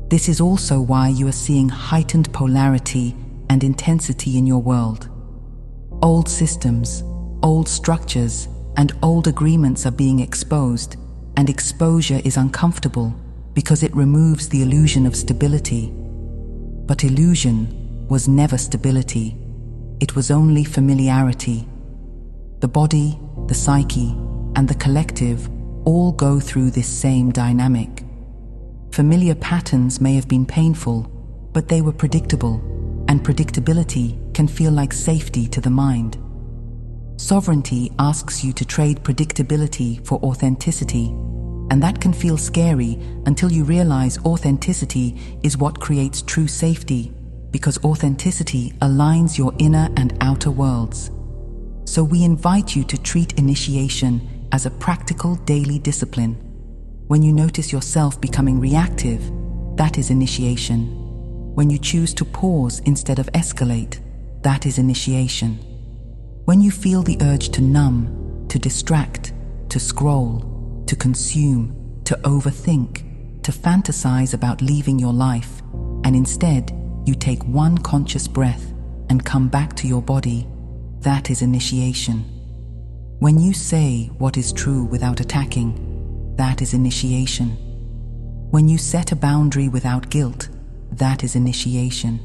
This is also why you are seeing heightened polarity and intensity in your world. Old systems, old structures, and old agreements are being exposed, and exposure is uncomfortable because it removes the illusion of stability. But illusion was never stability. It was only familiarity. The body, the psyche, and the collective all go through this same dynamic. Familiar patterns may have been painful, but they were predictable, and predictability can feel like safety to the mind. Sovereignty asks you to trade predictability for authenticity, and that can feel scary until you realize authenticity is what creates true safety, because authenticity aligns your inner and outer worlds. So we invite you to treat initiation as a practical daily discipline. When you notice yourself becoming reactive, that is initiation. When you choose to pause instead of escalate, that is initiation. When you feel the urge to numb, to distract, to scroll, to consume, to overthink, to fantasize about leaving your life, and instead you take one conscious breath and come back to your body, that is initiation. When you say what is true without attacking, that is initiation. When you set a boundary without guilt, that is initiation.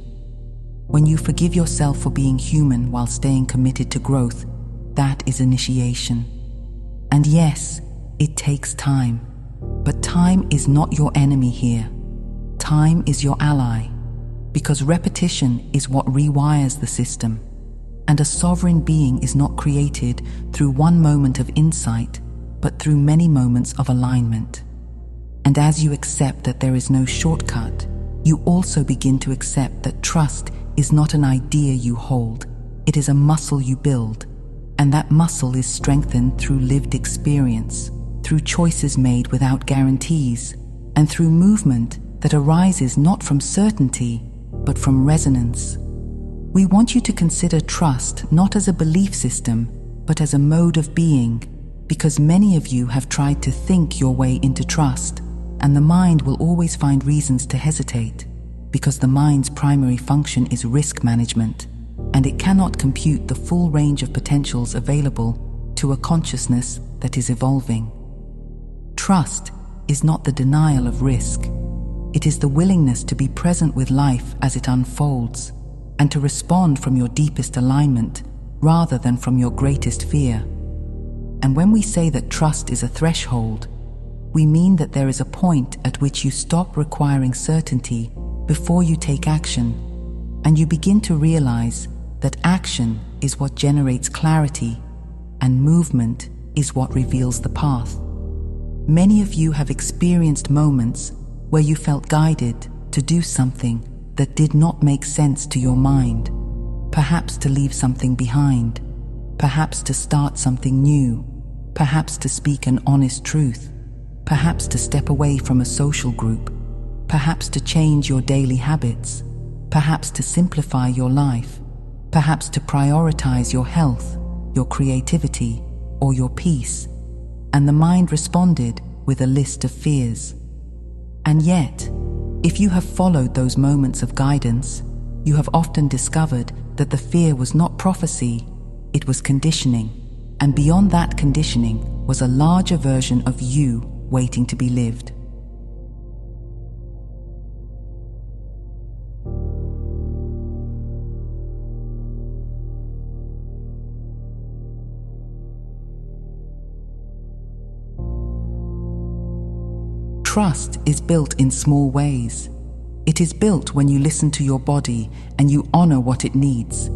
When you forgive yourself for being human while staying committed to growth, that is initiation. And yes, it takes time, but time is not your enemy here. Time is your ally, because repetition is what rewires the system. And a sovereign being is not created through one moment of insight, but through many moments of alignment. And as you accept that there is no shortcut, you also begin to accept that trust is not an idea you hold, it is a muscle you build. And that muscle is strengthened through lived experience, through choices made without guarantees, and through movement that arises not from certainty, but from resonance. We want you to consider trust not as a belief system, but as a mode of being, because many of you have tried to think your way into trust, and the mind will always find reasons to hesitate, because the mind's primary function is risk management, and it cannot compute the full range of potentials available to a consciousness that is evolving. Trust is not the denial of risk. It is the willingness to be present with life as it unfolds, and to respond from your deepest alignment rather than from your greatest fear. And when we say that trust is a threshold, we mean that there is a point at which you stop requiring certainty before you take action, and you begin to realize that action is what generates clarity, and movement is what reveals the path. Many of you have experienced moments where you felt guided to do something that did not make sense to your mind, perhaps to leave something behind, perhaps to start something new, perhaps to speak an honest truth, perhaps to step away from a social group, perhaps to change your daily habits, perhaps to simplify your life, perhaps to prioritize your health, your creativity, or your peace. And the mind responded with a list of fears. And yet, if you have followed those moments of guidance, you have often discovered that the fear was not prophecy, it was conditioning. And beyond that conditioning was a larger version of you waiting to be lived. Trust is built in small ways. It is built when you listen to your body and you honor what it needs,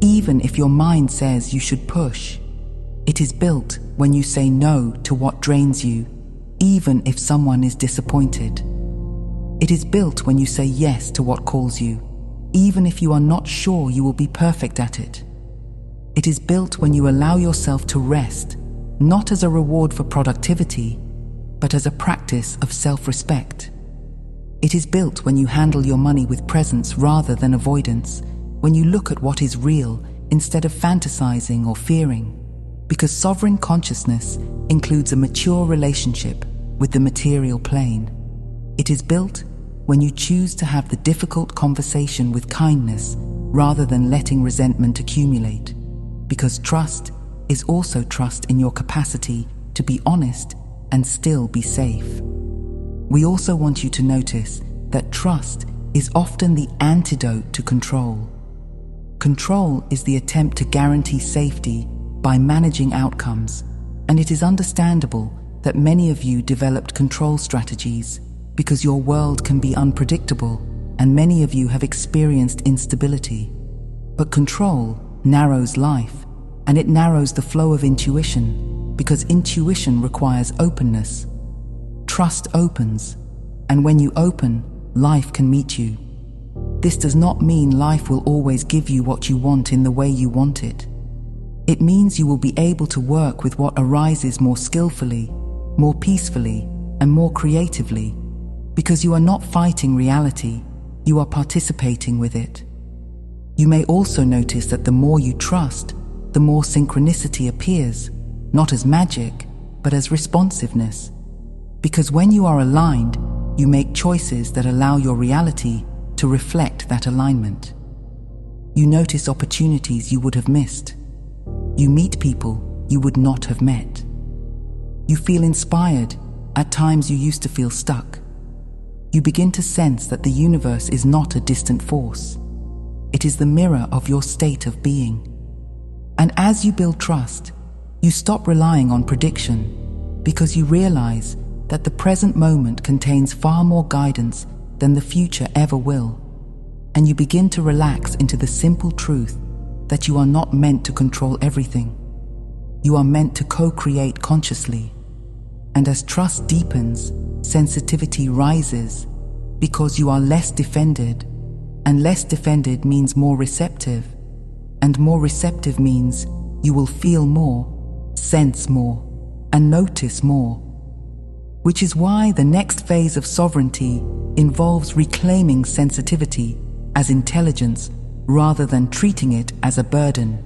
even if your mind says you should push. It is built when you say no to what drains you, even if someone is disappointed. It is built when you say yes to what calls you, even if you are not sure you will be perfect at it. It is built when you allow yourself to rest, not as a reward for productivity, but as a practice of self-respect. It is built when you handle your money with presence rather than avoidance, when you look at what is real instead of fantasizing or fearing, because sovereign consciousness includes a mature relationship with the material plane. It is built when you choose to have the difficult conversation with kindness rather than letting resentment accumulate. Because trust is also trust in your capacity to be honest and still be safe. We also want you to notice that trust is often the antidote to control. Control is the attempt to guarantee safety by managing outcomes, and it is understandable that many of you developed control strategies because your world can be unpredictable and many of you have experienced instability. But control narrows life, and it narrows the flow of intuition because intuition requires openness. Trust opens, and when you open, life can meet you. This does not mean life will always give you what you want in the way you want it. It means you will be able to work with what arises more skillfully, more peacefully, and more creatively, because you are not fighting reality, you are participating with it. You may also notice that the more you trust, the more synchronicity appears, not as magic, but as responsiveness. Because when you are aligned, you make choices that allow your reality to reflect that alignment. You notice opportunities you would have missed. You meet people you would not have met. You feel inspired at times you used to feel stuck. You begin to sense that the universe is not a distant force. It is the mirror of your state of being. And as you build trust, you stop relying on prediction because you realize that the present moment contains far more guidance than the future ever will. And you begin to relax into the simple truth that you are not meant to control everything. You are meant to co-create consciously. And as trust deepens, sensitivity rises because you are less defended, and less defended means more receptive, and more receptive means you will feel more, sense more, and notice more. Which is why the next phase of sovereignty involves reclaiming sensitivity as intelligence rather than treating it as a burden.